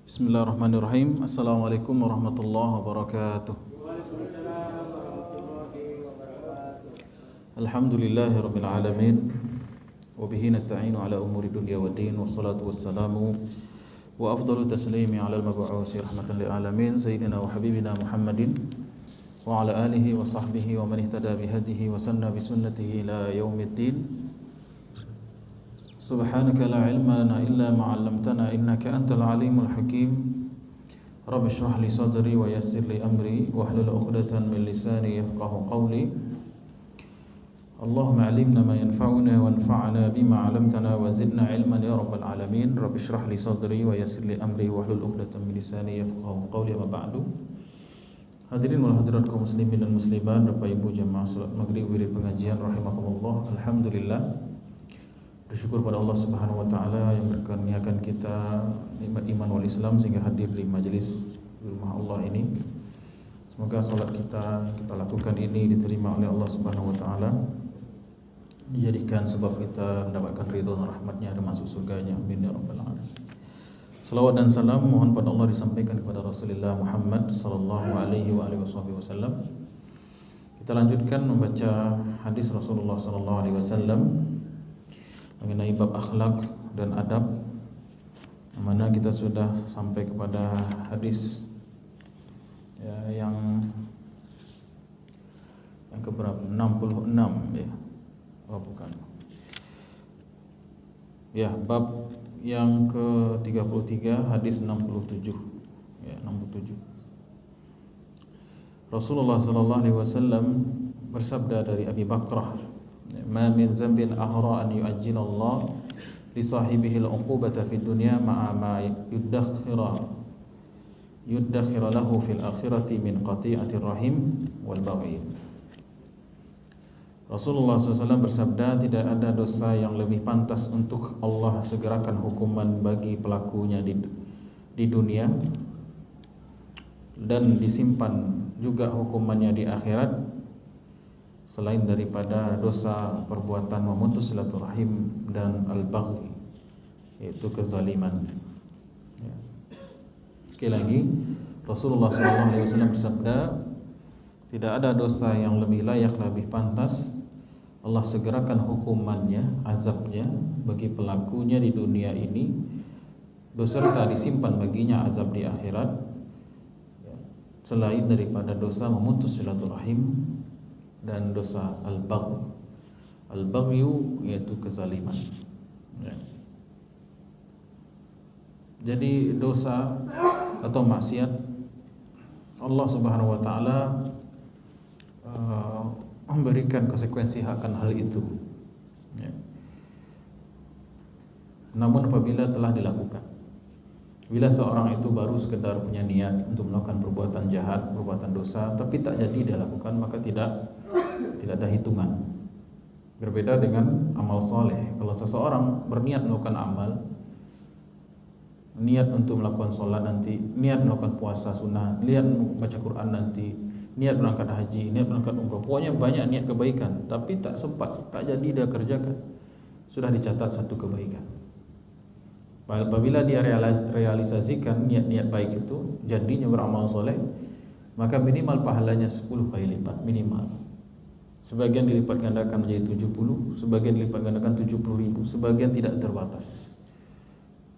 Bismillahirrahmanirrahim. Assalamualaikum warahmatullahi wabarakatuh. Alhamdulillahirabbil alamin wa bihi nasta'inu ala umuri dunya waddin wassalatu wassalamu wa afdalu taslimi ala al-mab'uusi rahmatan lil alamin sayyidina wa habibina Muhammadin wa ala alihi wa sahbihi wa man ihtada bihadihi wa sanna bi sunnatihi ila yaumiddin. Subhanaka la ilma lana illa ma 'allamtana innaka antal alimul hakim. Rabbi shrah li sadri wa yassir li amri wahlul 'uqdatan min lisani yafqahu qawli. Allahumma 'allimna ma yanfa'una wanfa'na bima 'allamtana wa zidna 'ilman ya rabbal alamin. Rabbi shrah li sadri wa yassir li amri wahlul 'uqdatan min lisani yafqahu qawli. Amma ba'du. Hadirin wal hadirat kaum muslimin dan muslimat, Bapak Ibu jamaah salat maghrib wirid pengajian rahimakumullah. Alhamdulillah, bersyukur pada Allah Subhanahu wa taala yang berkaruniakan kita nikmat iman wal Islam sehingga hadir di majelis di rumah Allah ini. Semoga salat kita lakukan ini diterima oleh Allah Subhanahu wa taala, dijadikan sebab kita mendapatkan ridha dan rahmatnya dan masuk surganya. Amin ya rabbal alamin. Salawat dan salam mohon pada Allah disampaikan kepada Rasulullah Muhammad sallallahu alaihi wa alihi wasallam. Kita lanjutkan membaca hadis Rasulullah sallallahu alaihi wasallam mengenai bab akhlak dan adab, mana kita sudah sampai kepada hadis yang keberapa? 66 ya. Oh bukan. Ya, bab yang ke-33 hadis 67. Ya, 67. Rasulullah sallallahu alaihi wasallam bersabda dari Abi Bakrah, ma min zambin ahra an yu'ajjil Allah li sahibihi al-uqubata fid dunya ma'a ma yudakhira lahu fil akhirati min qati'atir rahim wal baghi. Rasulullah SAW bersabda, tidak ada dosa yang lebih pantas untuk Allah segerakan hukuman bagi pelakunya di dunia dan disimpan juga hukumannya di akhirat selain daripada dosa perbuatan memutus silaturahim dan al-baghi, yaitu kezaliman. Ya. Sekali lagi, Rasulullah SAW bersabda, tidak ada dosa yang lebih layak, lebih pantas Allah segerakan hukumannya, azabnya bagi pelakunya di dunia ini, beserta disimpan baginya azab di akhirat, ya, selain daripada dosa memutus silaturahim dan dosa al-baghi. Al-baghi yaitu kezaliman. Ya. Jadi dosa atau maksiat Allah Subhanahu wa taala memberikan konsekuensi akan hal itu. Ya. Namun apabila telah dilakukan, bila seorang itu baru sekedar punya niat untuk melakukan perbuatan jahat, perbuatan dosa, tapi tak jadi dia lakukan, maka tidak ada hitungan. Berbeda dengan amal soleh. Kalau seseorang berniat melakukan amal, niat untuk melakukan sholat nanti, niat melakukan puasa sunnah, niat membaca Quran nanti, niat berangkat haji, niat berangkat umrah, pokoknya banyak niat kebaikan, tapi tak sempat, tak jadi dia kerjakan, sudah dicatat satu kebaikan. Apabila dia realisasikan niat-niat baik itu, jadinya beramal soleh, maka minimal pahalanya 10 kali lipat, minimal. Sebagian dilipat gandakan menjadi 70, sebagian dilipat gandakan 70.000, sebagian tidak terbatas.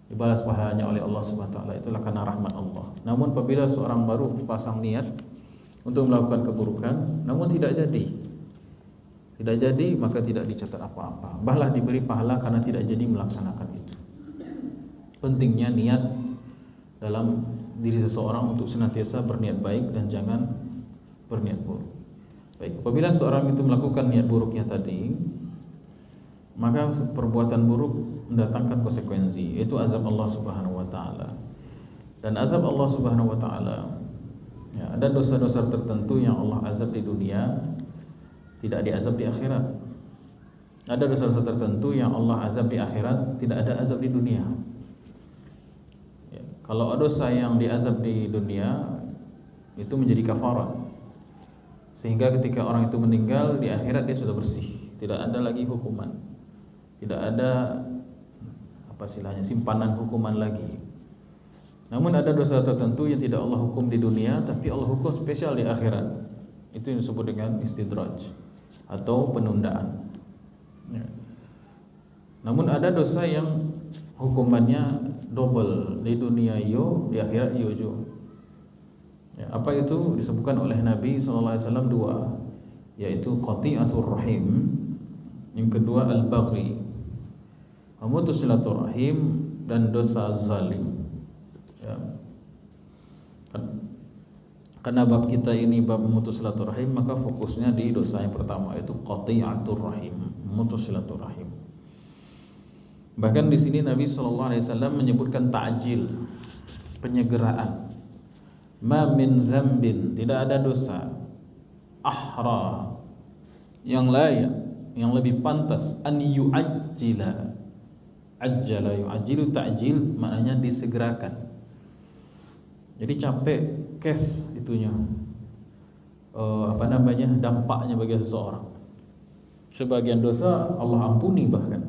Dibalas pahalanya oleh Allah Subhanahu wa taala, itulah karena rahmat Allah. Namun apabila seorang baru pasang niat untuk melakukan keburukan, namun tidak jadi, maka tidak dicatat apa-apa. Bahlah diberi pahala karena tidak jadi melaksanakan itu. Pentingnya niat dalam diri seseorang untuk senantiasa berniat baik dan jangan berniat buruk. Baik, apabila seorang itu melakukan niat buruknya tadi, maka perbuatan buruk mendatangkan konsekuensi, yaitu azab Allah Subhanahu wa taala. Dan azab Allah Subhanahu wa taala, ya, ada dosa-dosa tertentu yang Allah azab di dunia, tidak diazab di akhirat. Ada dosa-dosa tertentu yang Allah azab di akhirat, tidak ada azab di dunia. Ya, kalau dosa yang diazab di dunia itu menjadi kafarat, sehingga ketika orang itu meninggal di akhirat dia sudah bersih, tidak ada lagi hukuman, tidak ada apa istilahnya simpanan hukuman lagi. Namun ada dosa tertentu yang tidak Allah hukum di dunia, tapi Allah hukum spesial di akhirat. Itu yang disebut dengan istidraj atau penundaan. Ya. Namun ada dosa yang hukumannya double, di dunia di akhirat juga. Ya, apa itu? Disebutkan oleh Nabi SAW dua, yaitu qati'atur rahim, yang kedua al-baghi, memutus silaturahim, dan dosa zalim. Ya. Karena bab kita ini bab memutus silaturahim, maka fokusnya di dosa yang pertama, yaitu qati'atur rahim, memutus silaturahim. Bahkan di sini Nabi SAW menyebutkan ta'jil, penyegeraan. Ma min zambin, tidak ada dosa ahra, yang layak, yang lebih pantas an yu'ajjila. Ajjala yu'ajjilu, ta'jil maknanya disegerakan. Jadi capek kes itunya, dampaknya bagi seseorang. Sebagian dosa Allah ampuni, bahkan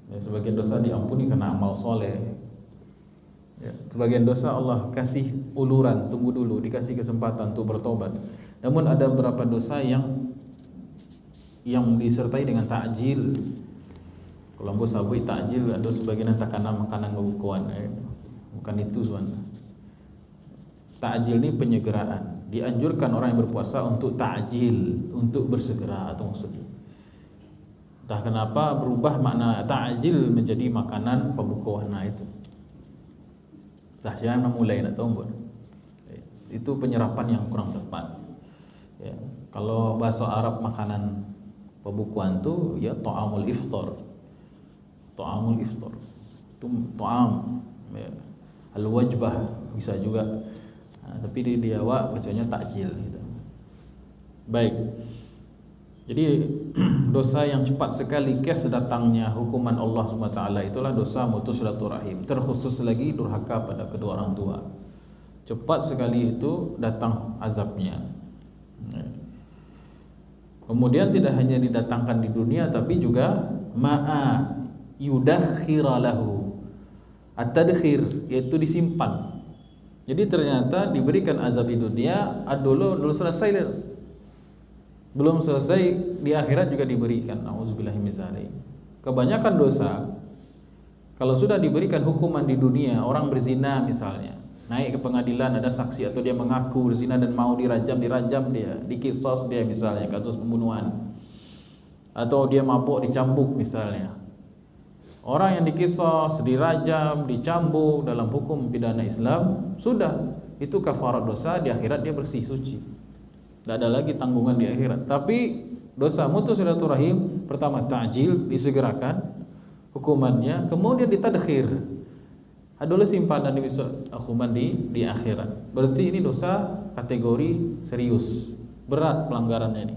ya, sebagian dosa diampuni karena amal soleh. Ya, sebagian dosa Allah kasih uluran, tunggu dulu, dikasih kesempatan untuk bertobat. Namun ada beberapa dosa yang disertai dengan ta'jil. Kalau ambo sabui ta'jil, ada sebagian takana makanan bukuan, bukan itu sebenarnya. Ta'jil ini penyegeraan. Dianjurkan orang yang berpuasa untuk ta'jil, untuk bersegera, atau maksudnya. Entah kenapa berubah makna ta'jil menjadi makanan pembukuan, itu. Entah siapa yang mulai nak tahu. Itu penyerapan yang kurang tepat. Ya, kalau bahasa Arab makanan pembukuan itu ya ta'amul iftar. Ta'amul iftar. Itu ta'am, ya. Al-wajbah bisa juga. Nah, tapi di Jawa bacanya takjil gitu. Baik. Jadi dosa yang cepat sekali kes datangnya hukuman Allah SWT itulah dosa mutus silaturahim. Terkhusus lagi durhaka pada kedua orang tua. Cepat sekali itu datang azabnya. Kemudian tidak hanya didatangkan di dunia, tapi juga ma'a yudakhira lahu. At-tadkhir, yaitu disimpan. Jadi ternyata diberikan azab di dunia, dulu selesai, belum selesai di akhirat juga diberikan. Nauzubillahi min dzalik. Kebanyakan dosa kalau sudah diberikan hukuman di dunia, orang berzina misalnya, naik ke pengadilan, ada saksi atau dia mengaku berzina dan mau dirajam dia, dikisos dia misalnya kasus pembunuhan. Atau dia mabuk dicambuk misalnya. Orang yang dikisos, dirajam, dicambuk dalam hukum pidana Islam, sudah itu kafarat dosa, di akhirat dia bersih suci. Tidak ada lagi tanggungan di akhirat. Tapi dosa mutus silaturahim, pertama ta'jil, disegerakan hukumannya, kemudian ditadkhir. Adalah simpanan di hukuman di akhirat. Berarti ini dosa kategori serius, berat pelanggarannya ini.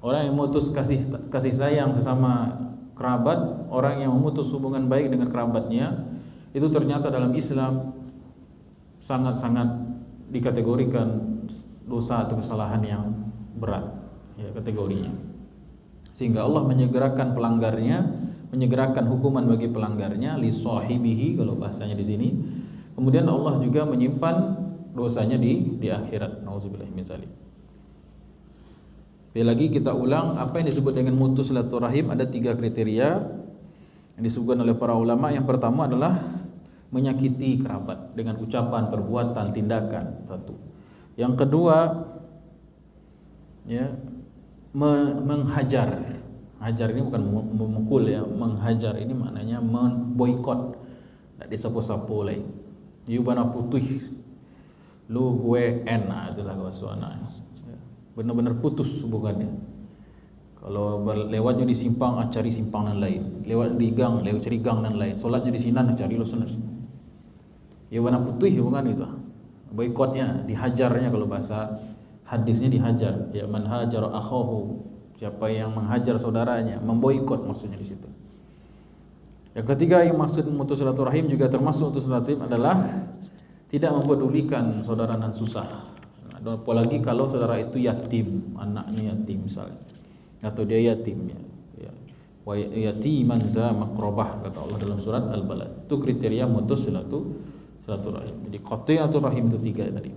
Orang yang memutus kasih sayang sesama kerabat, orang yang memutus hubungan baik dengan kerabatnya, itu ternyata dalam Islam sangat-sangat dikategorikan dosa atau kesalahan yang berat, ya, kategorinya. Sehingga Allah menyegerakan pelanggarnya, menyegerakan hukuman bagi pelanggarnya li sahibihi kalau bahasanya di sini. Kemudian Allah juga menyimpan dosanya di akhirat. Nauzubillahi min dzalik. Lagi kita ulang apa yang disebut dengan mutus silaturahim, ada 3 kriteria yang disebutkan oleh para ulama. Yang pertama adalah menyakiti kerabat dengan ucapan, perbuatan, tindakan. Satu. Yang kedua, ya, menghajar. Hajar ini bukan memukul, ya, menghajar ini maknanya memboikot, tidak disapu-sapu lagi. Yubana putih, lu gue enak, itulah bahasa anak. Benar-benar putus hubungannya. Kalau lewatnya di simpang, cari simpang dan lain. Lewat di gang, lewat cari gang dan lain. Solatnya di sini, cari lo sana. Ya warna putih hubungan itu. Boikotnya, dihajarnya kalau bahasa hadisnya dihajar. Ya man hajara akhahu, siapa yang menghajar saudaranya, memboikot maksudnya di situ. Yang ketiga yang maksud memutus silaturahim juga termasuk memutus silaturahim adalah tidak mempedulikan saudara nan susah. Apalagi kalau saudara itu yatim, anaknya yatim misalnya, atau dia yatim, ya. Wa yatiman za maqrabah, kata Allah dalam surat Al-Balad. Itu kriteria mutus silaturahim. Jadi qati'atur rahim itu 3 tadi.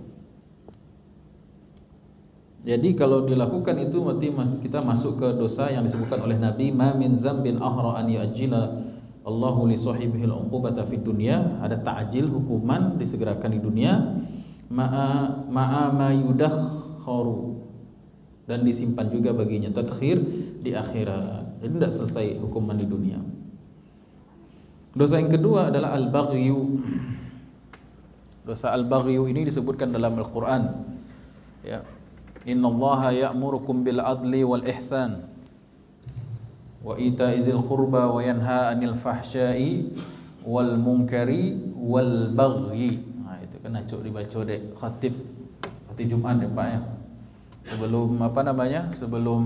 Jadi kalau dilakukan itu berarti kita masuk ke dosa yang disebutkan oleh Nabi, ma min zambin ahra an ya'jila Allahu li sahibihi al-uqubata fid dunya. Ada ta'jil, hukuman disegerakan di dunia, ma'a ma yudakharu, dan disimpan juga baginya tadkhir di akhirat. Jadi tidak selesai hukuman di dunia. Dosa yang kedua adalah al-baghyu. Dosa al-baghyu ini disebutkan dalam Al-Qur'an. Ya. Innallaha ya'murukum bil adli wal ihsan wa ita'izil qurba wa yanha 'anil fahsya'i wal munkari wal baghi. Nah, itu kan acuk dibaca dek khatib Jumat ya Pak ya. Sebelum Sebelum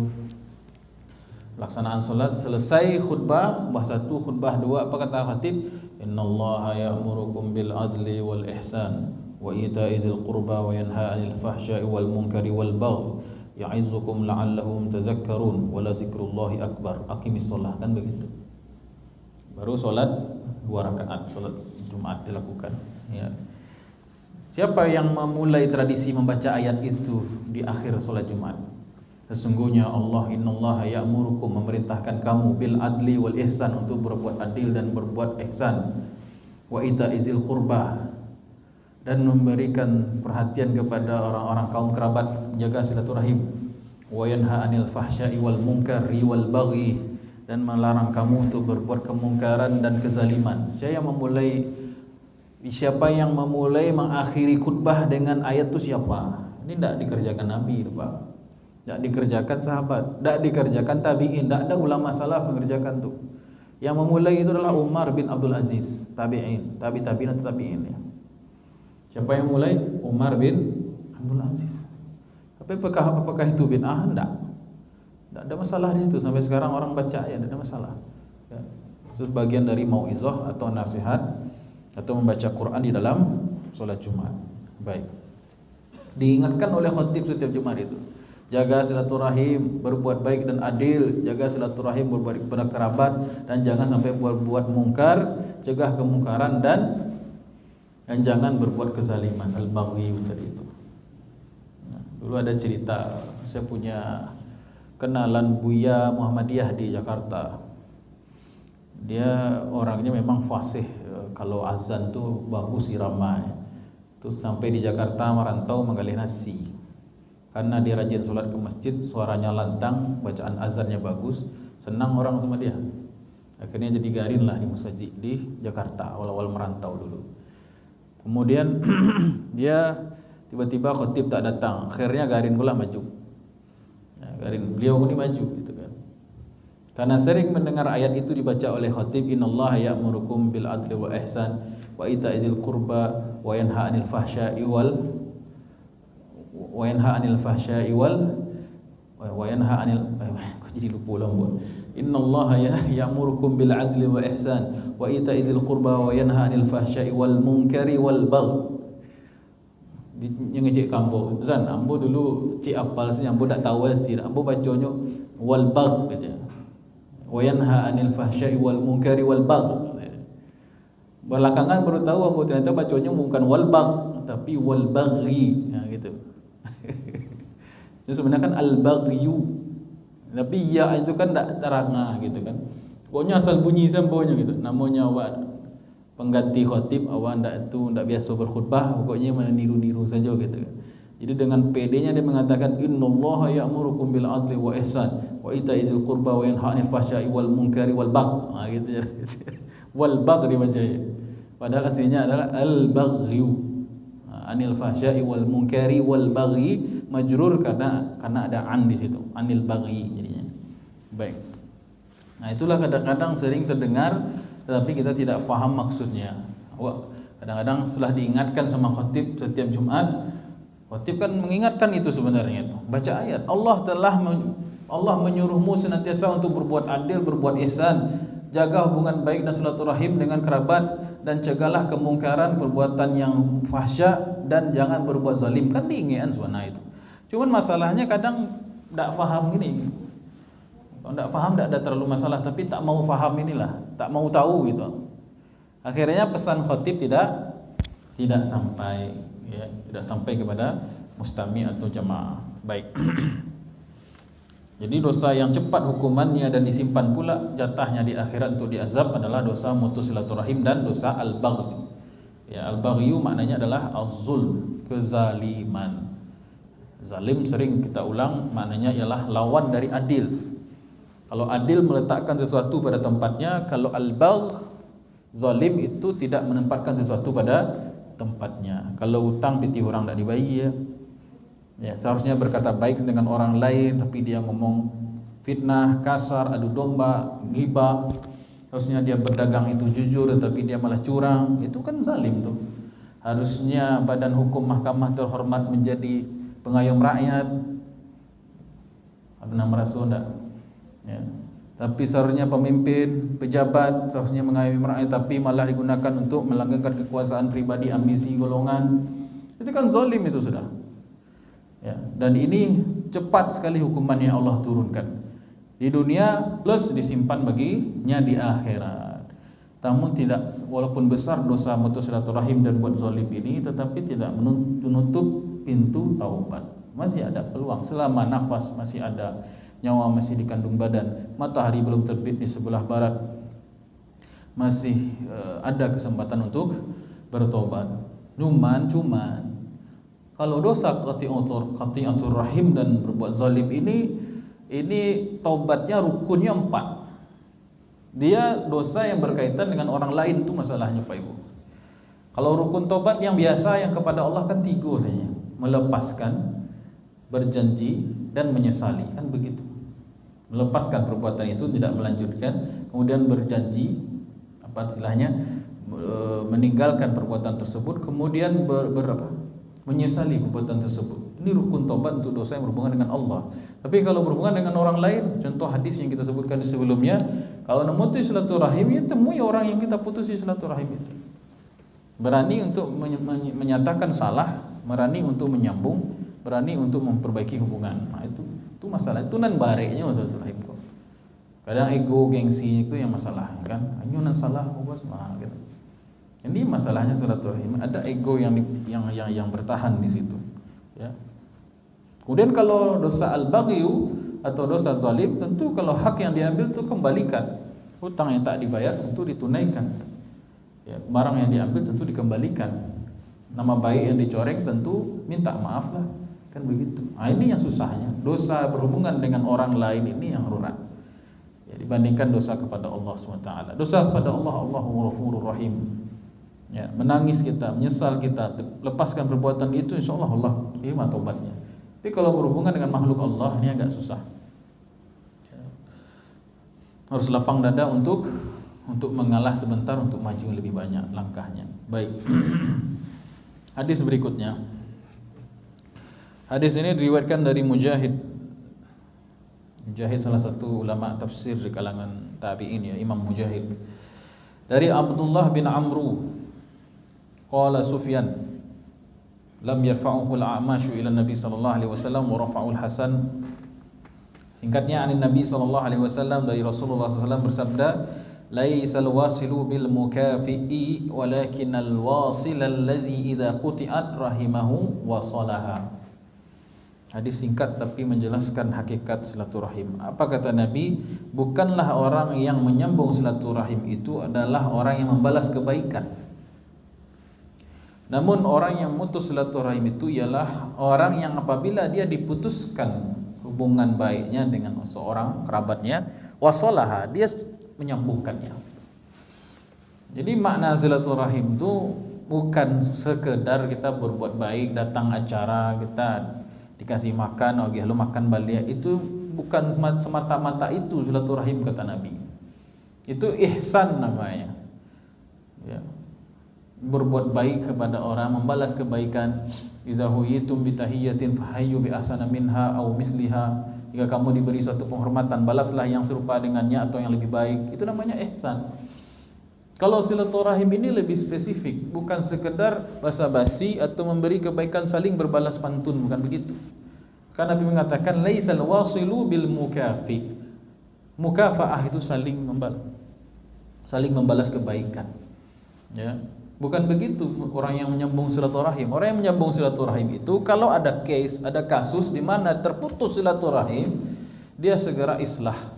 pelaksanaan salat, selesai khutbah 1, khutbah 2, apa kata khatib? Innallaha ya'murukum bil adli wal ihsan wa ita'izil qurba wa yanha 'anil fahsya'i wal munkari wal baghi ya'izukum la'allakum tazakkarun wa la zikrullahi akbar. Aqimis shalah, kan begitu. Baru salat 2 rakaat salat Jumat dilakukan, ya. Siapa yang memulai tradisi membaca ayat itu di akhir salat Jumat? Sesungguhnya Allah, innallaha ya'murukum, memerintahkan kamu bil adli wal ihsan, untuk berbuat adil dan berbuat ihsan, wa ita'izil qurba, dan memberikan perhatian kepada orang-orang kaum kerabat, menjaga silaturahim, wa yanha 'anil fahsya'i wal munkari wal baghi, dan melarang kamu untuk berbuat kemungkaran dan kezaliman. Siapa yang memulai mengakhiri khutbah dengan ayat itu siapa? Ini tidak dikerjakan Nabi, Pak. Tidak dikerjakan sahabat, tidak dikerjakan tabi'in, tidak ada ulama salaf mengerjakan itu. Yang memulai itu adalah Umar bin Abdul Aziz, tabi'in, tabi'in atau tabi'in ya. Siapa yang mulai? Umar bin Abdul Aziz. Tapi apakah itu bid'ah? Tidak ada masalah di situ. Sampai sekarang orang baca ya, tidak ada masalah. Ya. Itu bagian dari mau'izah atau nasihat atau membaca Quran di dalam sholat Jumat. Baik. Diingatkan oleh khatib setiap Jumat itu. Jaga silaturahim, berbuat baik dan adil, jaga silaturahim, berbuat kepada kerabat, dan jangan sampai berbuat mungkar, cegah kemungkaran, dan jangan berbuat kezaliman, al-baghi tadi itu. Nah, dulu ada cerita, saya punya kenalan Buya Muhammadiyah di Jakarta. Dia orangnya memang fasih, kalau azan tuh bagus irama. Terus sampai di Jakarta merantau menggalih nasi. Karena dia rajin sholat ke masjid, suaranya lantang, bacaan azannya bagus, senang orang sama dia. Akhirnya jadi garin lah di masjid di Jakarta, awal-awal merantau dulu. Kemudian dia tiba-tiba khatib tak datang, akhirnya garin pula maju. Ya, garin beliau ini maju gitu kan. Karena sering mendengar ayat itu dibaca oleh khatib, innallaha ya'murukum bil adli wa ihsan wa ita'izil qurba wa yanha 'anil fahsya'i wal jadi lupa ulang. Innallaha ya'murukum bil adli wa ihsan wa ita'izil qurba wa yanha 'anil fahsya'i wal munkari wal baghi. Yang cik kambo Zan, ambo dulu cik apal sih, ambo tak tahu sih, ambo bacanya wal baghi baca. Wa yanha 'anil fahsya'i wal munkari wal baghi. Belakangan baru tahu ambo ternyata bacanya bukan wal baghi tapi wal baghi, ya gitu. Jadi sebenarnya kan al-baghyu. Tapi ya itu kan tak teranga gitu kan. Pokoknya asal bunyi samponya gitu. Namanya awak pengganti khatib, awak ndak biasa berkhutbah, pokoknya meniru-niru saja gitu kan. Jadi dengan pedenya dia mengatakan innallaha ya'murukum bil adli wa ihsan wa ita'izil qurba wa yanha 'anil fahsya'i wal munkari wal baghi. Nah gitu ya. Wal baghi dibaca. Padahal aslinya adalah al-baghyu. Anil fahsya'i wal munkari wal baghi, majrur karena ada an di situ, anil baghi jadinya. Baik. Nah, itulah kadang-kadang sering terdengar tetapi kita tidak faham maksudnya. Kadang-kadang setelah diingatkan sama khatib setiap Jumat, khatib kan mengingatkan itu sebenarnya itu. Baca ayat. Allah menyuruhmu senantiasa untuk berbuat adil, berbuat ihsan, jaga hubungan baik dan silaturahim dengan kerabat, dan cegahlah kemungkaran, perbuatan yang fahsya, dan jangan berbuat zalim. Kan diingatkan sebenarnya itu. Cuman masalahnya kadang tidak faham gini. Kalau tidak faham tidak ada terlalu masalah, tapi tak mau faham inilah, tak mau tahu gitu. Akhirnya pesan khatib tidak tidak sampai, ya, tidak sampai kepada mustami atau jamaah. Baik. Jadi dosa yang cepat hukumannya dan disimpan pula jatahnya di akhirat untuk diazab adalah dosa mutus silaturahim dan dosa al-baghy. Ya, al-baghyu maknanya adalah az-zulm, kezaliman. Zalim sering kita ulang maknanya ialah lawan dari adil. Kalau adil meletakkan sesuatu pada tempatnya, kalau al-bagh, zalim itu tidak menempatkan sesuatu pada tempatnya. Kalau hutang piti orang tak dibayar, ya seharusnya berkata baik dengan orang lain tapi dia ngomong fitnah, kasar, adu domba, ghibah. Harusnya dia berdagang itu jujur tapi dia malah curang, itu kan zalim tuh. Harusnya badan hukum mahkamah terhormat menjadi pengayom rakyat. Pernah merasa enggak? Ya. Tapi seharusnya pemimpin, pejabat seharusnya mengayomi rakyat tapi malah digunakan untuk melanggengkan kekuasaan pribadi, ambisi golongan. Itu kan zalim itu sudah. Ya, dan ini cepat sekali hukuman yang Allah turunkan di dunia plus disimpan baginya di akhirat. Namun tidak, walaupun besar dosa mutus silaturahim dan buat zalim ini, tetapi tidak menutup pintu taubat. Masih ada peluang selama nafas masih ada, nyawa masih dikandung badan, matahari belum terbit di sebelah barat, masih ada kesempatan untuk bertobat. Cuman kalau dosa qati'atur rahim dan berbuat zalim ini taubatnya rukunnya 4. Dia dosa yang berkaitan dengan orang lain, itu masalahnya Pak Ibu. Kalau rukun taubat yang biasa yang kepada Allah kan 3 saja, melepaskan, berjanji dan menyesali, kan begitu. Melepaskan perbuatan itu, tidak melanjutkan, kemudian berjanji, apa istilahnya, meninggalkan perbuatan tersebut, kemudian menyesali perbuatan tersebut. Ini rukun taubat untuk dosa yang berhubungan dengan Allah. Tapi kalau berhubungan dengan orang lain, contoh hadis yang kita sebutkan sebelumnya, kalau memutus silaturahim, ya temui orang yang kita putus silaturahim itu. Berani untuk menyatakan salah, berani untuk menyambung, berani untuk memperbaiki hubungan. Nah, itu masalah. Itu nan bareknya silaturahim kok. Kadang ego, gengsi itu yang masalah, kan? Anyunan salah, bos, gitu. Ini masalahnya silaturahim. Ada ego yang bertahan di situ. Ya. Kemudian kalau dosa al-baghyu atau dosa zalim, tentu kalau hak yang diambil itu kembalikan. Hutang yang tak dibayar tentu ditunaikan. Ya, barang yang diambil tentu dikembalikan. Nama baik yang dicoreng tentu minta maaf lah. Kan begitu. Nah, ini yang susahnya. Dosa berhubungan dengan orang lain ini yang rurat. Ya, dibandingkan dosa kepada Allah SWT. Dosa kepada Allah, Allahu Ghafurur Rahim. Ya, menangis kita, menyesal kita, lepaskan perbuatan itu, insyaallah Allah terima taubatnya. Tapi kalau berhubungan dengan makhluk Allah ini agak susah. Ya. Harus lapang dada untuk mengalah sebentar, untuk maju lebih banyak langkahnya. Baik. Hadis berikutnya. Hadis ini diriwayatkan dari Mujahid. Mujahid salah satu ulama tafsir di kalangan tabi'in, ya, Imam Mujahid. Dari Abdullah bin Amru. Qala Sufyan lam yarfa'uhu al-a'mashu ila Nabi sallallahu alaihi wasallam wa rafa'u al-Hasan. Singkatnya, anin Nabi sallallahu alaihi wasallam, dari Rasulullah SAW bersabda, laisal wasilu bil mukafi'i walakinal wasil allazi idza quti'at rahimahu wa salaha. Hadis singkat tapi menjelaskan hakikat silaturahim. Apa kata Nabi? Bukanlah orang yang menyambung silaturahim itu adalah orang yang membalas kebaikan. Namun orang yang mutus silaturahim itu ialah orang yang apabila dia diputuskan hubungan baiknya dengan seorang kerabatnya, wasolaha, dia menyambungkannya. Jadi makna silaturahim itu bukan sekedar kita berbuat baik, datang acara kita dikasih makan, oke lu makan balik, itu bukan semata-mata itu silaturahim kata Nabi. Itu ihsan namanya. Ya. Berbuat baik kepada orang, membalas kebaikan. Iza huyitum bi tahiyyatin fahayyu bi ahsana minha aw misliha. Jika kamu diberi suatu penghormatan, balaslah yang serupa dengannya atau yang lebih baik. Itu namanya ihsan. Kalau silaturahim ini lebih spesifik, bukan sekedar basa-basi atau memberi kebaikan saling berbalas pantun, bukan begitu. Karena Nabi mengatakan laisal wasilu bil mukafi. Mukafaah itu saling membalas kebaikan. Ya. Bukan begitu orang yang menyambung silaturahim. Orang yang menyambung silaturahim itu kalau ada case, ada kasus di mana terputus silaturahim, dia segera islah.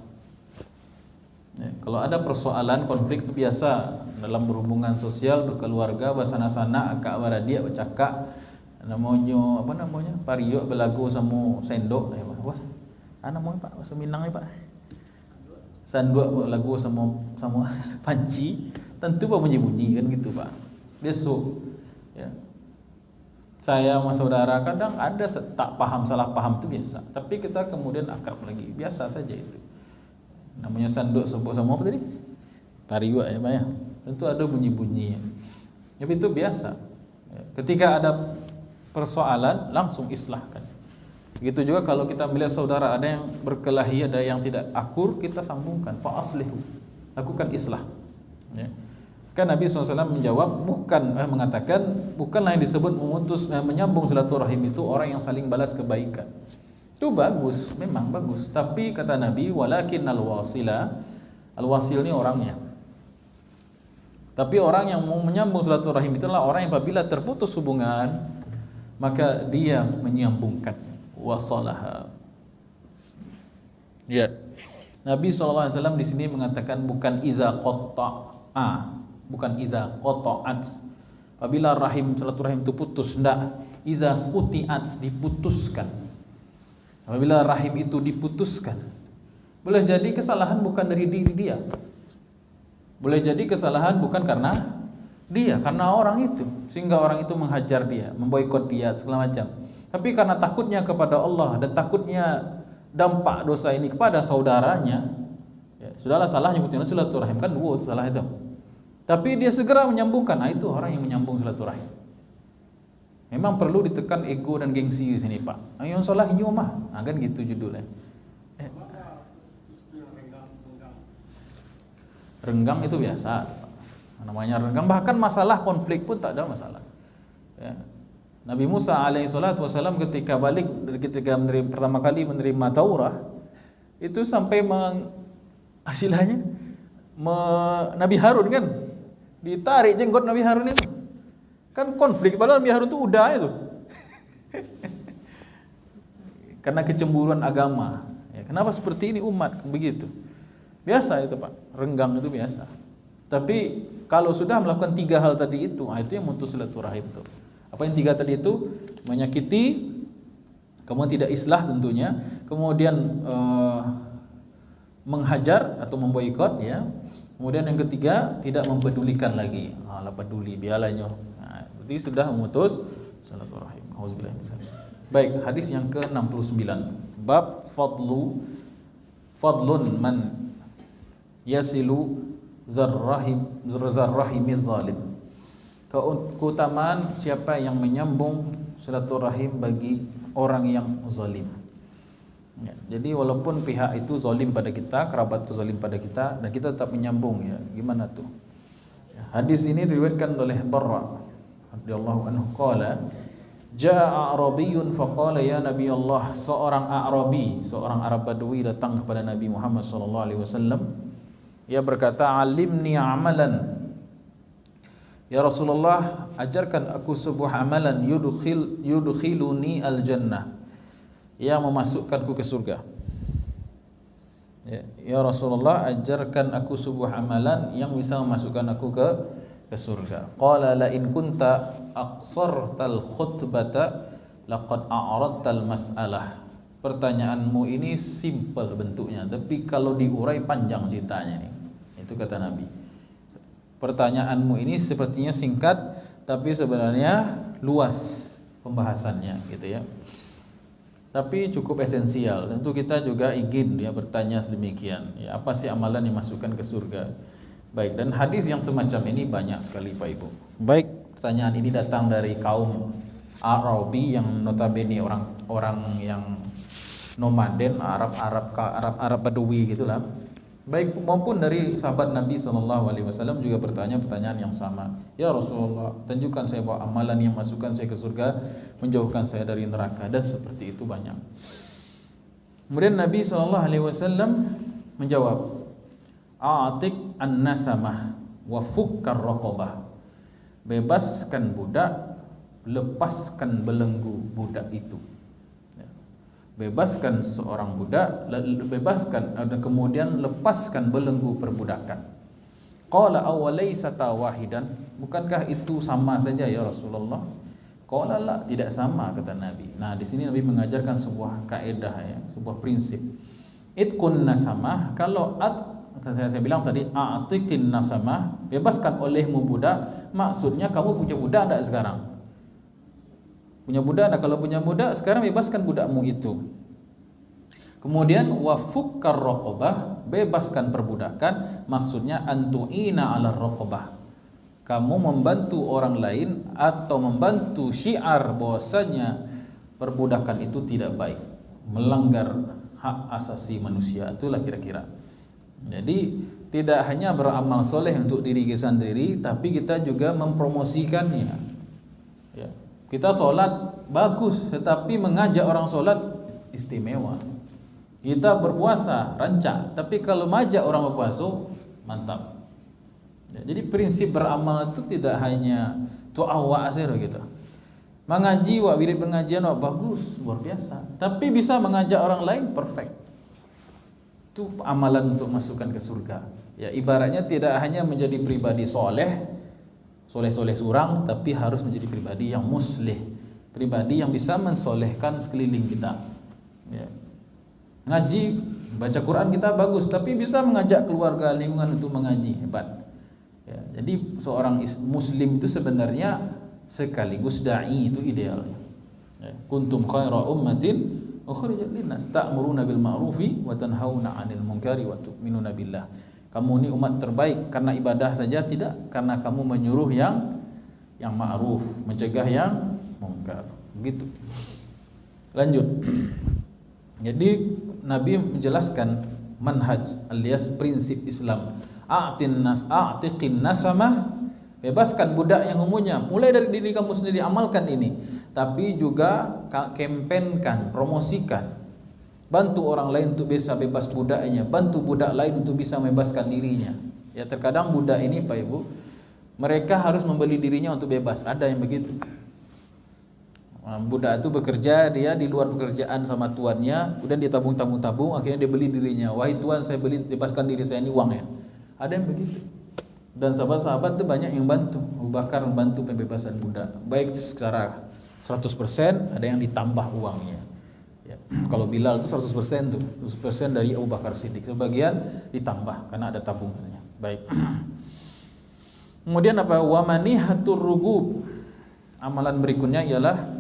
Ya, kalau ada persoalan konflik itu biasa dalam berhubungan sosial, berkeluarga, basana-sana, akak baradia, bacakak, namanya pariyo belagu sama sendok, bos. Namanya Pak, bahasa Minang Pak. Sanduk belagu sama panci, tentu Pak bunyi-bunyi kan gitu Pak. Besok ya. Saya sama saudara kadang ada tak paham, salah paham itu biasa. Tapi kita kemudian akrab lagi, biasa saja itu. Namanya sanduk sebut sama apa tadi? Pariwa ya Pak ya. Tentu ada bunyi-bunyi. Tapi itu biasa. Ketika ada persoalan langsung islahkan. Begitu juga kalau kita melihat saudara ada yang berkelahi, ada yang tidak akur, kita sambungkan. Fa aslihu. Lakukan islah. Ya. Kan Nabi SAW menjawab, mengatakan bukanlah yang disebut menyambung silaturahim itu orang yang saling balas kebaikan. Itu bagus, memang bagus. Tapi kata Nabi, walakin al-wasil ini orangnya. Tapi orang yang mau menyambung silaturahim itulah orang yang apabila terputus hubungan, maka dia menyambungkan wasalaha. Ya. Nabi SAW di sini mengatakan bukan iza qatta'a, bukan iza qata'at. Apabila rahim silaturahim itu putus, enggak. Iza quti'at, diputuskan. Apabila rahim itu diputuskan, boleh jadi kesalahan bukan dari diri dia. Boleh jadi kesalahan bukan karena dia, karena orang itu, sehingga orang itu menghajar dia, memboikot dia segala macam. Tapi karena takutnya kepada Allah dan takutnya dampak dosa ini kepada saudaranya, ya, sudahlah salah nyebutin silaturahim kan dua salah itu. Tapi dia segera menyambungkan, itu orang yang menyambung silaturahim. Memang perlu ditekan ego dan gengsi di sini Pak. Yang salah ini mah, kan gitu judulnya. Renggang itu biasa, namanya renggang. Bahkan masalah konflik pun tak ada masalah. Ya. Nabi Musa alaihissalam ketika pertama kali menerima Taurat itu sampai Nabi Harun kan ditarik jenggot Nabi Harun itu. Kan konflik, padahal Nabi Harun itu udah itu. Karena kecemburuan agama. Ya, kenapa seperti ini umat begitu? Biasa itu Pak, renggang itu biasa. Tapi kalau sudah melakukan 3 hal tadi itu yang mutus silaturahim itu. Apa yang 3 tadi itu? Menyakiti, kemudian tidak islah tentunya, kemudian menghajar atau memboikot ya. Kemudian yang ketiga tidak mempedulikan lagi. Lah peduli biarlah. Berarti sudah memutus silaturahim. Auzubillahi minasyaitonir rajim. Baik, hadis yang ke-69. Bab fadlun man yasilu zarrahimiz zalim. Keutamaan siapa yang menyambung silaturahim bagi orang yang zalim. Ya, jadi walaupun pihak itu zalim pada kita, kerabat itu zalim pada kita, dan kita tetap menyambung ya, gimana tuh? Ya, hadis ini diriwayatkan oleh Barra radhiyallahu anhu qala jaa a'rabiyyun faqala ya nabi Allah, seorang A'rabi, seorang Arab Badui datang kepada Nabi Muhammad sallallahu alaihi wasallam. Ia berkata, "Alimni amalan." Ya Rasulullah, ajarkan aku sebuah amalan yudkhiluni al-jannah, yang memasukkanku ke surga. Ya Rasulullah, ajarkan aku sebuah amalan yang bisa memasukkan aku ke surga. Qala la in kunta aqsartal khutbata laqad a'radtal mas'alah. Pertanyaanmu ini simple bentuknya, tapi kalau diurai panjang ceritanya nih. Itu kata Nabi. Pertanyaanmu ini sepertinya singkat, tapi sebenarnya luas pembahasannya gitu ya. Tapi cukup esensial. Tentu kita juga ingin ya bertanya sedemikian. Ya, apa sih amalan yang masukkan ke surga? Baik, dan hadis yang semacam ini banyak sekali Pak Ibu. Baik, pertanyaan ini datang dari kaum Arabi yang notabene orang yang nomaden, Arab Badui gitulah. Baik, maupun dari sahabat Nabi SAW juga bertanya pertanyaan yang sama. Ya Rasulullah, tunjukkan saya bahwa amalan yang masukkan saya ke surga, menjauhkan saya dari neraka. Dan seperti itu banyak. Kemudian Nabi SAW menjawab, a'atik an-nasamah wa fukkar raqabah. bebaskan budak, lepaskan belenggu budak itu. Bebaskan seorang budak, bebaskan dan kemudian lepaskan belenggu perbudakan. Qala awalaysa wahidan, bukankah itu sama saja ya Rasulullah? Qala la, tidak sama, kata Nabi. Nah, di sini Nabi mengajarkan sebuah kaidah ya, sebuah prinsip. Itqun nasamah, kalau saya bilang tadi a'tiqin nasamah, bebaskan olehmu budak, maksudnya kamu punya budak enggak sekarang? Punya budak enggak? Kalau punya budak, sekarang bebaskan budakmu itu. Kemudian wafukkar raqabah, bebaskan perbudakan, maksudnya antu'ina 'ala raqabah. Kamu membantu orang lain atau membantu syiar bahwasanya perbudakan itu tidak baik, melanggar hak asasi manusia. Itulah kira-kira. Jadi tidak hanya beramal soleh untuk diri kita sendiri, tapi kita juga mempromosikannya. Ya. Kita sholat bagus, tetapi mengajak orang sholat istimewa. Kita berpuasa rancak, tapi kalau mengajak orang berpuasa mantap. Ya, jadi prinsip beramal itu tidak hanya tu'awwa asir gitu. Mengaji wa wirid pengajian wa bagus, luar biasa. Tapi bisa mengajak orang lain perfect. Itu amalan untuk masukkan ke surga. Ya, ibaratnya tidak hanya menjadi pribadi soleh surang, tapi harus menjadi pribadi yang muslih, pribadi yang bisa mensolehkan sekeliling kita. Ya. Ngaji, baca Quran kita bagus, tapi bisa mengajak keluarga lingkungan untuk mengaji, hebat. Ya, jadi seorang muslim itu sebenarnya sekaligus dai, itu idealnya. Ya, kuntum khaira ummatin ukhrijat linnas ta'muruna bil ma'rufi wa tanhauna 'anil munkari wa tu'minuna billah. Kamu ini umat terbaik karena ibadah saja tidak, karena kamu menyuruh yang ma'ruf, mencegah yang munkar. Begitu. Lanjut. Jadi Nabi menjelaskan manhaj alias prinsip Islam. A'tiqin nasamah, bebaskan budak yang umumnya, mulai dari diri kamu sendiri, amalkan ini, tapi juga kampanyekan, promosikan, bantu orang lain untuk bisa bebas budaknya, bantu budak lain untuk bisa membebaskan dirinya. Ya, terkadang budak ini Pak Ibu, mereka harus membeli dirinya untuk bebas, ada yang begitu. Budak itu bekerja, dia di luar pekerjaan sama tuannya, kemudian dia tabung, akhirnya dia beli dirinya. Wahai tuan, saya bebaskan diri saya, ini uang ya. Ada yang begitu. Dan sahabat-sahabat itu banyak yang bantu. Abu Bakar membantu pembebasan budak, baik secara 100%, ada yang ditambah uangnya. Ya. Kalau Bilal itu 100% tuh, 100% dari Abu Bakar Siddiq. Sebagian ditambah karena ada tabungannya. Baik. Kemudian apa? Wa manihatur rugub. Amalan berikutnya ialah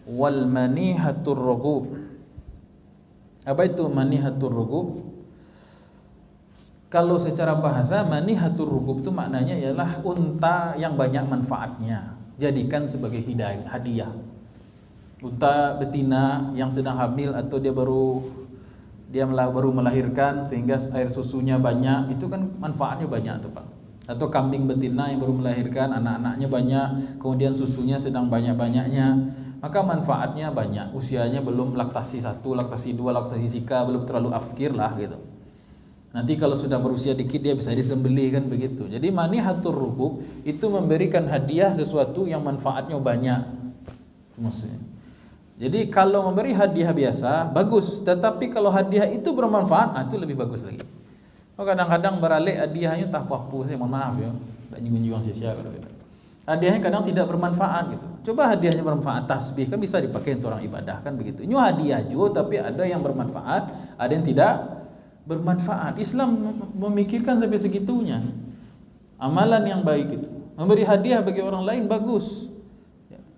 wal manihatur rugub. Apa itu manihatur rugub? Kalau secara bahasa, manihatur rugub itu maknanya ialah unta yang banyak manfaatnya, jadikan sebagai hadiah. Unta betina yang sedang hamil atau dia baru melahirkan sehingga air susunya banyak, itu kan manfaatnya banyak tuh Pak. Atau kambing betina yang baru melahirkan, anak-anaknya banyak, kemudian susunya sedang banyak-banyaknya, maka manfaatnya banyak. Usianya belum laktasi 1, laktasi 2, laktasi sika, belum terlalu afkir lah gitu. Nanti kalau sudah berusia dikit dia bisa disembelih kan begitu. Jadi manihatur rugub itu memberikan hadiah sesuatu yang manfaatnya banyak. Maksudnya. Jadi kalau memberi hadiah biasa bagus, tetapi kalau hadiah itu bermanfaat, itu lebih bagus lagi. Kadang-kadang beralih hadiahnya tak apa-apa, saya mohon maaf ya, tak nyinggung siapa gitu. Hadiahnya kadang tidak bermanfaat gitu. Coba hadiahnya bermanfaat, tasbih kan bisa dipakai untuk orang ibadah kan begitu. Ini hadiah juga, tapi ada yang bermanfaat, ada yang tidak bermanfaat. Islam memikirkan sampai segitunya. Amalan yang baik itu, memberi hadiah bagi orang lain bagus.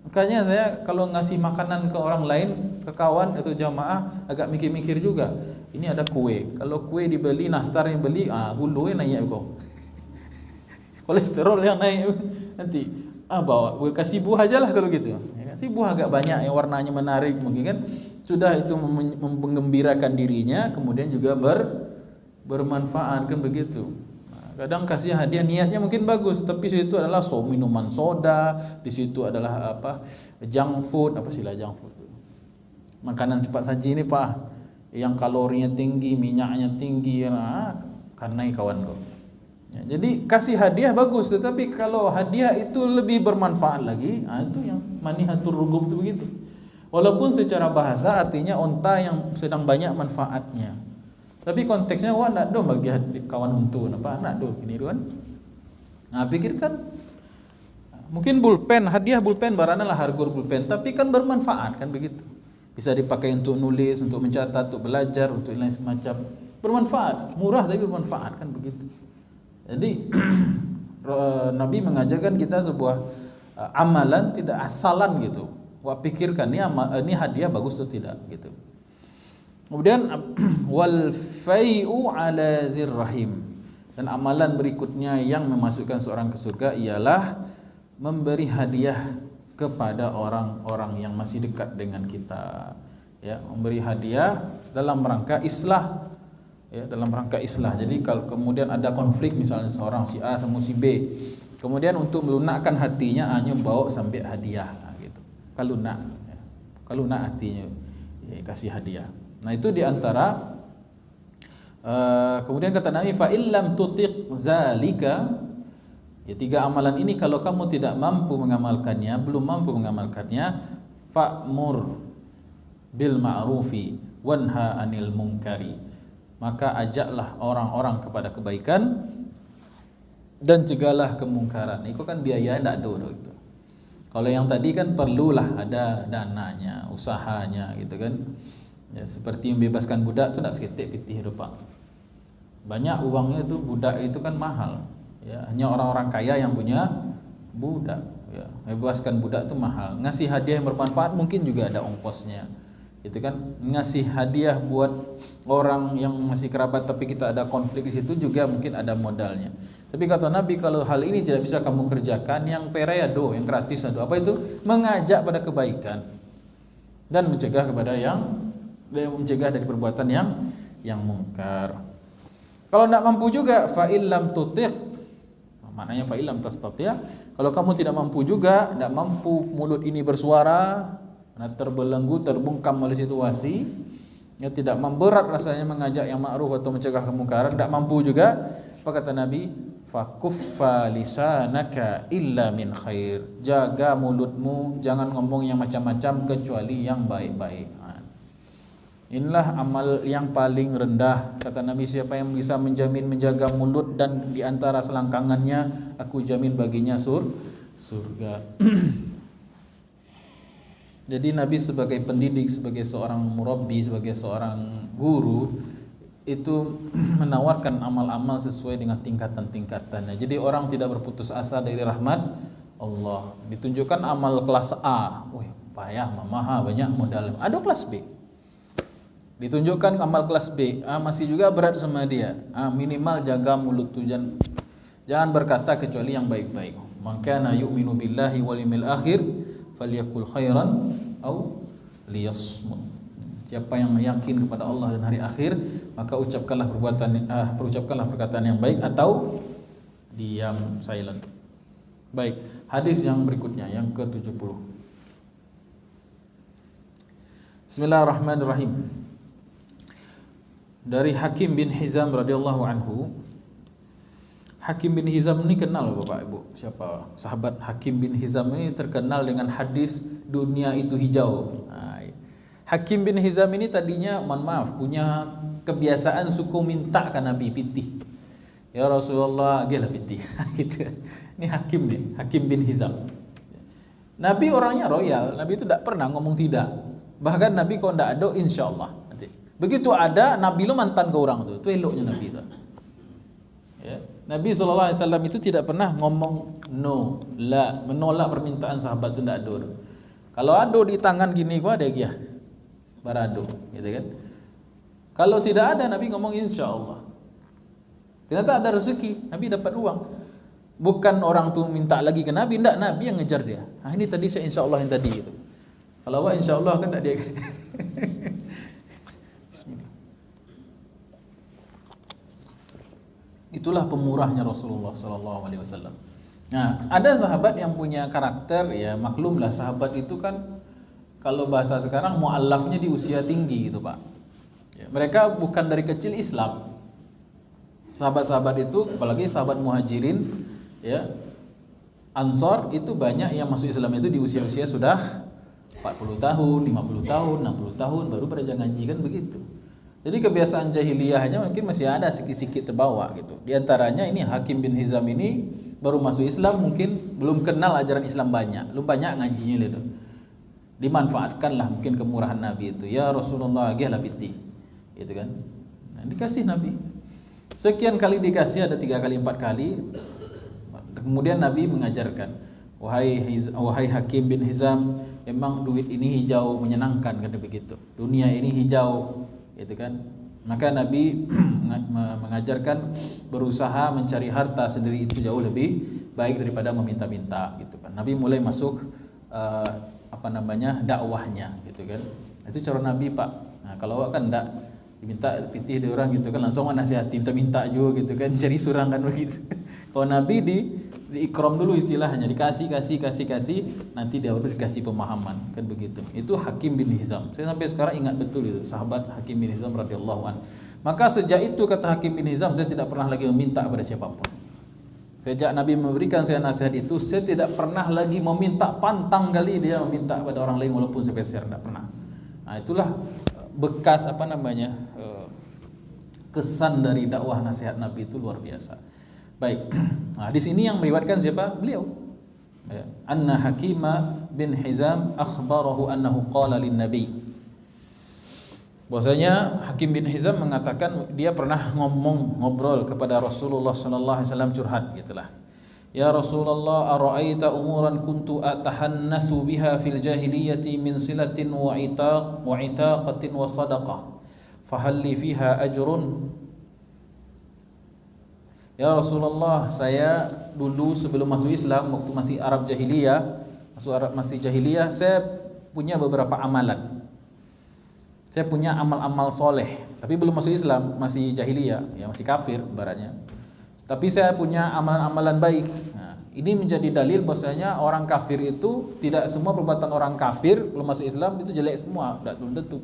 Makanya saya kalau ngasih makanan ke orang lain, ke kawan atau jamaah, agak mikir-mikir juga. Ini ada kue, kalau kue dibeli, nastar yang beli, gulunya naik kok. Kolesterol yang naik nanti. Bawa, kasih buah aja lah kalau gitu. Kasih buah agak banyak yang warnanya menarik mungkin kan. Sudah itu menggembirakan dirinya, kemudian juga bermanfaat kan begitu. Kadang kasih hadiah niatnya mungkin bagus, tapi di situ adalah minuman soda, di situ adalah junk food, junk food. Makanan cepat saji ini Pak, yang kalorinya tinggi, minyaknya tinggi, karena kawan kau. Ya, jadi kasih hadiah bagus, tetapi kalau hadiah itu lebih bermanfaat lagi, itu yang manihatur rugub itu begitu. Walaupun secara bahasa artinya onta yang sedang banyak manfaatnya, tapi konteksnya wah nak do bagi kawan untu apa nak do gini kan. Nah pikirkan, mungkin pulpen, hadiah pulpen barana lah harga pulpen, tapi kan bermanfaat kan begitu. Bisa dipakai untuk nulis, untuk mencatat, untuk belajar, untuk lain semacam, bermanfaat, murah tapi bermanfaat kan begitu. Jadi Nabi mengajarkan kita sebuah amalan tidak asalan gitu. Wah pikirkan ini hadiah bagus atau tidak gitu. Kemudian wal fai'u ala zirrahim, dan amalan berikutnya yang memasukkan seorang ke surga ialah memberi hadiah kepada orang-orang yang masih dekat dengan kita. Ya, memberi hadiah dalam rangka islah. Ya, dalam rangka islah. Jadi kalau kemudian ada konflik misalnya seorang si A sama si B, kemudian untuk melunakkan hatinya hanya bawa sampai hadiah gitu. Kalau nak hatinya ya, kasih hadiah. Nah itu diantara kemudian kata Nabi fa illam tutiq zalika, ya 3 amalan ini kalau kamu tidak mampu mengamalkannya, belum mampu mengamalkannya, fa'mur bil ma'rufi wanha 'anil munkari, maka ajaklah orang-orang kepada kebaikan dan cegahlah kemungkaran. Itu kan biaya ndak ada itu. Kalau yang tadi kan perlulah ada dananya, usahanya gitu kan. Ya, seperti membebaskan budak itu ndak seketik pitih depan. Banyak uangnya itu, budak itu kan mahal. Ya, hanya orang-orang kaya yang punya budak. Ya, membebaskan budak itu mahal. Ngasih hadiah yang bermanfaat mungkin juga ada ongkosnya. Itu kan ngasih hadiah buat orang yang masih kerabat tapi kita ada konflik di situ juga mungkin ada modalnya. Tapi kata Nabi kalau hal ini tidak bisa kamu kerjakan, yang peraya do, yang gratis do. Apa itu? Mengajak pada kebaikan dan mencegah kepada mencegah dari perbuatan yang mungkar. Kalau tidak mampu juga fa illam tutiq, maknanya fa illam tastati', kalau kamu tidak mampu juga, tidak mampu mulut ini bersuara, terbelenggu, terbungkam oleh situasi, ya tidak memberat rasanya mengajak yang ma'ruf atau mencegah kemungkaran, tidak mampu juga, apa kata Nabi? Fakuffa lisanaka illa min khair, jaga mulutmu, jangan ngomong yang macam-macam kecuali yang baik-baik. Inilah amal yang paling rendah, kata Nabi, siapa yang bisa menjaga mulut dan diantara selangkangannya aku jamin baginya surga. Jadi Nabi sebagai pendidik, sebagai seorang murabbi, sebagai seorang guru itu menawarkan amal-amal sesuai dengan tingkatan-tingkatannya. Jadi orang tidak berputus asa dari rahmat Allah. Ditunjukkan amal kelas A, wih payah, mahal, banyak modal. Ada kelas B. Ditunjukkan amal kelas B, masih juga berat sama dia. Minimal jaga mulut tu, jangan berkata kecuali yang baik-baik. Man kana yu'minu billahi wal yawmil akhir falyakul khairan aw liyasmut. Siapa yang yakin kepada Allah dan hari akhir, maka ucapkanlah perkataan yang baik atau diam, silent. Baik, hadis yang berikutnya yang ke-70. Bismillahirrahmanirrahim. Dari Hakim bin Hizam radhiyallahu anhu. Hakim bin Hizam ini kenal Bapak Ibu, siapa? Sahabat Hakim bin Hizam ini terkenal dengan hadis dunia itu hijau. Hakim bin Hizam ini tadinya, mohon maaf, punya kebiasaan suku minta ke Nabi pitih. Ya Rasulullah, gila pitih. Gitu. Ini Hakim nih, Hakim bin Hizam. Nabi orangnya royal, Nabi itu tidak pernah ngomong tidak. Bahkan Nabi kalau tidak ada, insya Allah. Begitu ada, Nabi lo mantan ke orang itu eloknya Nabi itu. Ya. Nabi SAW itu tidak pernah ngomong no, la, menolak permintaan sahabat itu tidak ada. Kalau ada di tangan gini gua ada dia. Barado, gitu kan? Kalau tidak ada, Nabi ngomong insya Allah. Ternyata ada rezeki, Nabi dapat uang. Bukan orang tu minta lagi ke Nabi, tidak, Nabi yang ngejar dia. Ini tadi saya insya Allah yang tadi itu. Kalau awak insya Allah kan tak dia. Bismillah. Itulah pemurahnya Rasulullah SAW. Nah, ada sahabat yang punya karakter, ya maklumlah sahabat itu kan. Kalau bahasa sekarang mu'allafnya di usia tinggi gitu Pak. Ya, mereka bukan dari kecil Islam. Sahabat-sahabat itu, apalagi sahabat Muhajirin, ya, Ansor itu banyak yang masuk Islam itu di usia-usia sudah 40 tahun, 50 tahun, 60 tahun baru pada ngaji kan begitu. Jadi kebiasaan jahiliyahnya mungkin masih ada sedikit-sedikit terbawa gitu. Di antaranya ini Hakim bin Hizam ini baru masuk Islam, mungkin belum kenal ajaran Islam banyak, belum banyak ngajinya gitu. Dimanfaatkanlah mungkin kemurahan Nabi itu. Ya Rasulullah agihlah piti. Gitu kan. Nah, dikasih Nabi. Sekian kali dikasih, ada 3 kali 4 kali. Kemudian Nabi mengajarkan, wahai Hakim bin Hizam, memang duit ini hijau menyenangkan, kata begitu. Dunia ini hijau, gitu kan. Maka Nabi mengajarkan berusaha mencari harta sendiri itu jauh lebih baik daripada meminta-minta, gitu kan. Nabi mulai masuk dakwahnya, gitu kan. Itu cara Nabi, Pak. Nah, kalau kan enggak diminta pitih dari orang gitu kan, langsung nasihati minta juga gitu kan, cari surang kan begitu. Kalau Nabi di ikram dulu istilahnya, dikasih, nanti dia baru dikasih pemahaman kan begitu. Itu Hakim bin Hizam. Saya sampai sekarang ingat betul itu sahabat Hakim bin Hizam radhiyallahu an. Maka sejak itu kata Hakim bin Hizam, saya tidak pernah lagi meminta kepada siapapun. Sejak Nabi memberikan saya nasihat itu, saya tidak pernah lagi meminta, pantang kali dia meminta kepada orang lain walaupun sepeser, tidak pernah. Nah, itulah bekas kesan dari dakwah nasihat Nabi itu luar biasa. Baik. Nah, di sini yang meriwayatkan siapa? Beliau. Ya. Anna Hakima bin Hizam akhbarahu annahu qala lin Nabi. Bahwasanya Hakim bin Hizam mengatakan dia pernah ngobrol kepada Rasulullah sallallahu alaihi wasallam, curhat gitulah. Ya Rasulullah, ara'aita umuran kuntu atahannasu biha fil jahiliyati min silatin wa itaqatin wa sadaqah. Fahal li fiha ajrun? Ya Rasulullah, saya dulu sebelum masuk Islam, waktu masih Arab jahiliyah, saya punya beberapa amalan. Saya punya amal-amal soleh, tapi belum masuk Islam, masih jahiliyah, ya masih kafir ibaratnya. Tapi saya punya amalan-amalan baik. Nah, ini menjadi dalil bahwasanya orang kafir itu tidak semua perbuatan orang kafir belum masuk Islam itu jelek semua, belum tentu.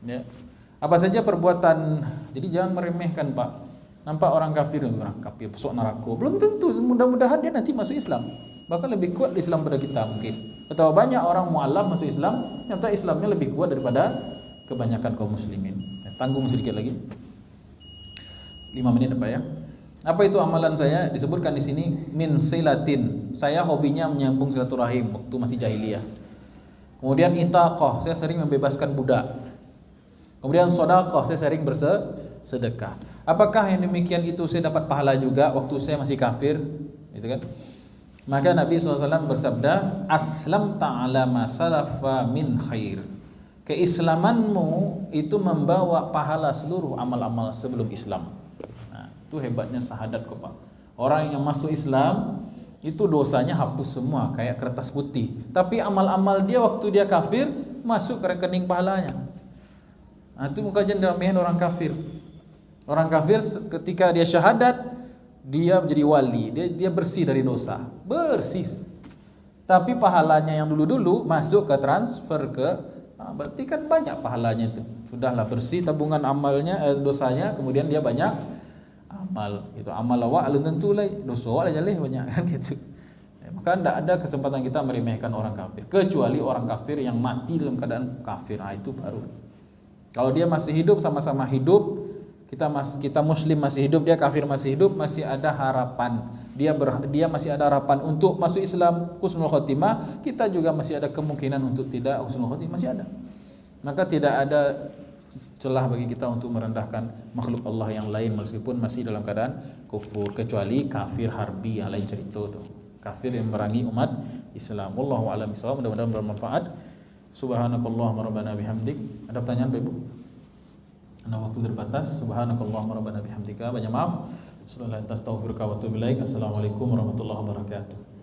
Ya. Apa saja perbuatan, jadi jangan meremehkan, Pak. Nampak orang kafir masuk neraka, belum tentu, mudah-mudahan dia nanti masuk Islam. Bahkan lebih kuat Islam pada kita mungkin. Betapa banyak orang mualaf masuk Islam, ternyata Islamnya lebih kuat daripada kebanyakan kaum muslimin. Tanggung sedikit lagi. 5 menit Pak ya. Apa itu amalan saya? Disebutkan di sini min silatin. Saya hobinya menyambung silaturahim waktu masih jahiliyah. Kemudian itaqah, saya sering membebaskan budak. Kemudian sedekah, saya sering bersedekah. Apakah yang demikian itu saya dapat pahala juga waktu saya masih kafir? Gitu kan? Maka Nabi SAW bersabda, aslam ta'ala ma salafa min khair. Keislamanmu itu membawa pahala seluruh amal-amal sebelum Islam. Nah, itu hebatnya syahadat kok Pak. Orang yang masuk Islam itu dosanya hapus semua kayak kertas putih. Tapi amal-amal dia waktu dia kafir masuk ke rekening pahalanya. Nah, itu bukan diramehin orang kafir. Orang kafir ketika dia syahadat, dia menjadi wali, dia bersih dari dosa, bersih. Tapi pahalanya yang dulu-dulu masuk ke transfer ke, berarti kan banyak pahalanya itu. Sudahlah bersih tabungan amalnya, dosanya, kemudian dia banyak amal. Itu amal awak alun tentu lah, dosa awak aja lah banyak kan gitu. Maka tidak ada kesempatan kita meremehkan orang kafir, kecuali orang kafir yang mati dalam keadaan kafir. Nah, itu baru. Kalau dia masih hidup, sama-sama hidup, kita muslim masih hidup, dia kafir masih hidup, masih ada harapan. Dia masih ada harapan untuk masuk Islam husnul khotimah, kita juga masih ada kemungkinan untuk tidak husnul khotimah, masih ada. Maka tidak ada celah bagi kita untuk merendahkan makhluk Allah yang lain meskipun masih dalam keadaan kufur, kecuali kafir harbi yang lain cerita tuh. Kafir yang memerangi umat Islam. Wallahu a'lam bishawab. Mudah-mudahan bermanfaat. Subhanakallahumma rabbana bihamdik. Ada pertanyaan Pak Ibu? Karena waktu terbatas. Subhanakallahumma rabbana bihamdika. Banyak maaf. Assalamualaikum warahmatullahi wabarakatuh.